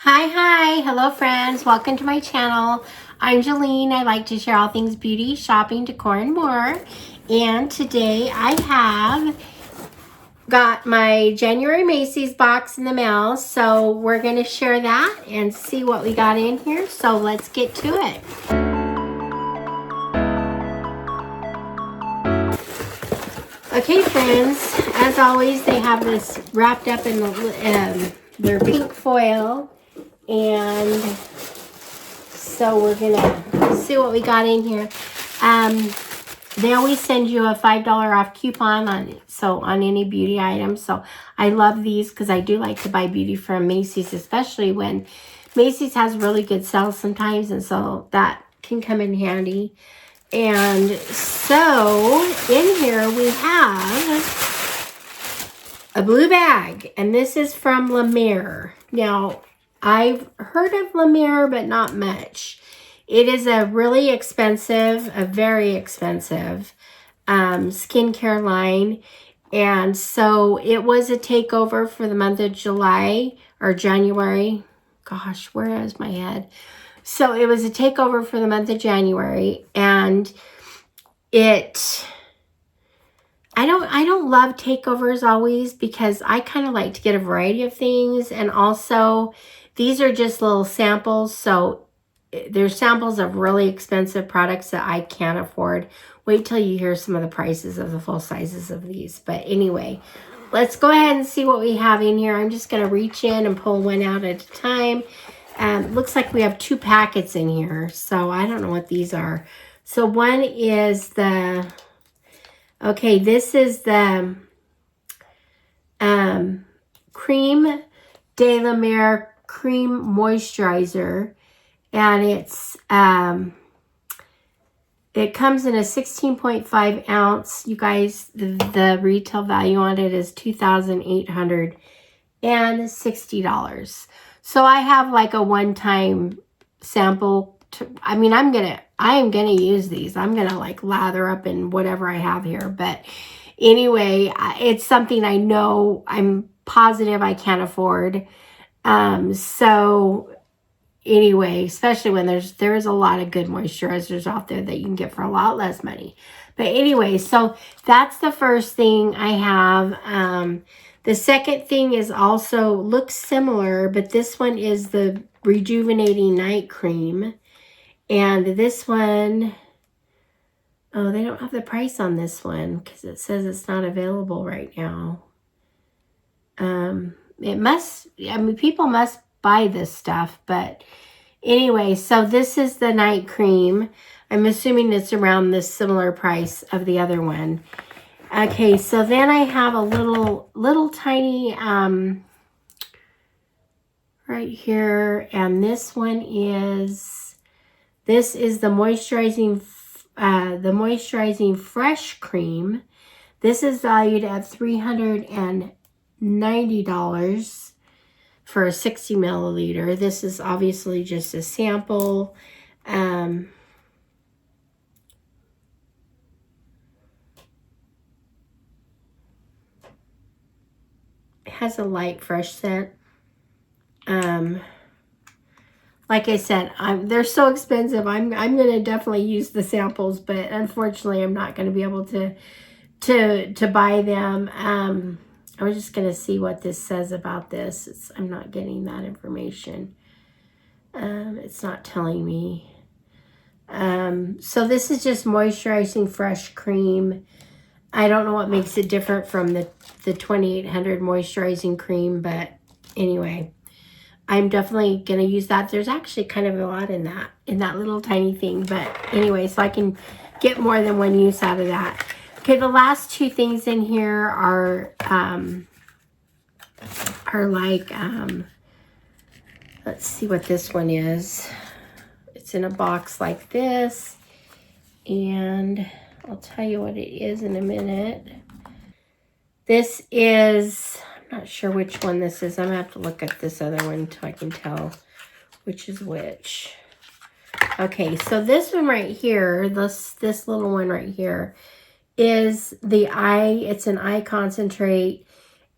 Hi, hello friends, welcome to my channel. I'm Jolene. I like to share all things beauty, shopping, decor, and more. And today I have got my January Macys box in the mail, so we're going to share that and see what we got in here. So let's get to it. Okay friends, as always they have this wrapped up in their pink foil. And so we're gonna see what we got in here. They always send you a $5 off coupon on any beauty item. So I love these because I do like to buy beauty from Macys, especially when Macys has really good sales sometimes, and so that can come in handy. And so in here we have a blue bag, and this is from La Mer. Now, I've heard of La Mer, but not much. It is a really expensive, a very expensive skincare line. And so it was a takeover for the month of July or January. Gosh, where is my head? So it was a takeover for the month of January, and I don't love takeovers always because I kind of like to get a variety of things, and also these are just little samples, so they're samples of really expensive products that I can't afford. Wait till you hear some of the prices of the full sizes of these. But anyway, let's go ahead and see what we have in here. I'm just going to reach in and pull one out at a time. Looks like we have 2 packets in here, so I don't know what these are. So one is the, okay, this is the Creme de la Mer Cream Moisturizer, and it's it comes in a 16.5 ounce. You guys, the retail value on it is $2,860. So I have like a one-time sample. I am gonna use these. I'm gonna like lather up in whatever I have here. But anyway, it's something I know, I'm positive I can't afford. So anyway, especially when there's a lot of good moisturizers out there that you can get for a lot less money. But anyway, so that's the first thing I have. The second thing is also looks similar, but this one is the Rejuvenating Night Cream. And this one, oh, they don't have the price on this one because it says it's not available right now. It must, I mean, people must buy this stuff, but anyway, so this is the night cream. I'm assuming it's around the similar price of the other one. Okay, so then I have a little tiny, right here, and this is the moisturizing fresh cream. This is valued at $390 for a 60 milliliter. This is obviously just a sample. It has a light fresh scent. Like I said, they're so expensive. I'm going to definitely use the samples, but unfortunately I'm not going to be able to buy them. I was just going to see what this says about this. I'm not getting that information. It's not telling me. So this is just moisturizing fresh cream. I don't know what makes it different from the 2800 moisturizing cream, but anyway, I'm definitely going to use that. There's actually kind of a lot in that little tiny thing, but anyway, so I can get more than one use out of that. Okay, the last 2 things in here are like, let's see what this one is. It's in a box like this, and I'll tell you what it is in a minute. This is, I'm not sure which one this is. I'm going to have to look at this other one until I can tell which is which. Okay, so this one right here, this little one right here, is the eye. It's an eye concentrate,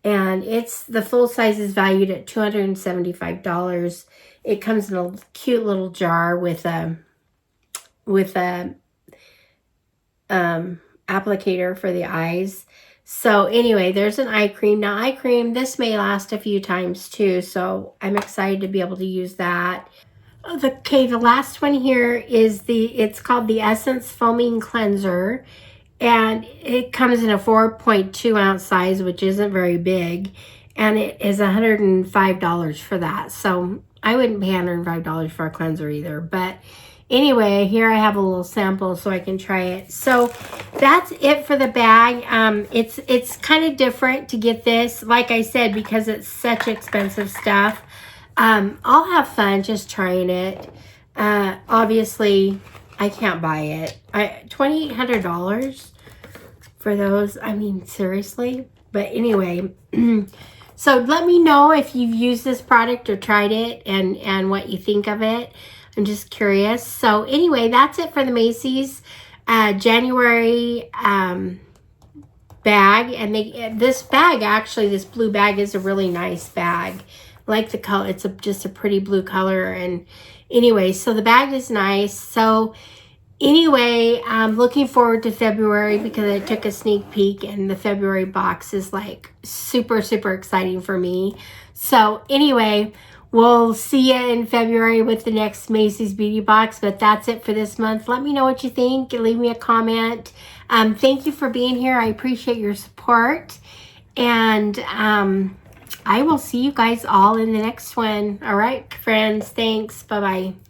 And it's, the full size is valued at $275. It comes in a cute little jar with a applicator for the eyes. So anyway, there's an eye cream. Now eye cream, this may last a few times too, so I'm excited to be able to use that. Okay, the last one here is it's called the Essence Foaming Cleanser, and it comes in a 4.2 ounce size, which isn't very big, and it is $105 for that. So I wouldn't pay $105 for a cleanser either, but anyway, here I have a little sample so I can try it. So that's it for the bag. It's kind of different to get this, like I said, because it's such expensive stuff. I'll have fun just trying it. Obviously, I can't buy it. $2,800 for those. I mean, seriously. But anyway, so let me know if you've used this product or tried it and what you think of it. I'm just curious. So anyway, that's it for the Macys January bag. And this bag, actually, this blue bag is a really nice bag. I like the color. It's just a pretty blue color. And anyway, so the bag is nice. So anyway, I'm looking forward to February because I took a sneak peek and the February box is like super, super exciting for me. So anyway, we'll see you in February with the next Macys Beauty Box, but that's it for this month. Let me know what you think. Leave me a comment. Thank you for being here. I appreciate your support. And I will see you guys all in the next one. All right, friends. Thanks. Bye-bye.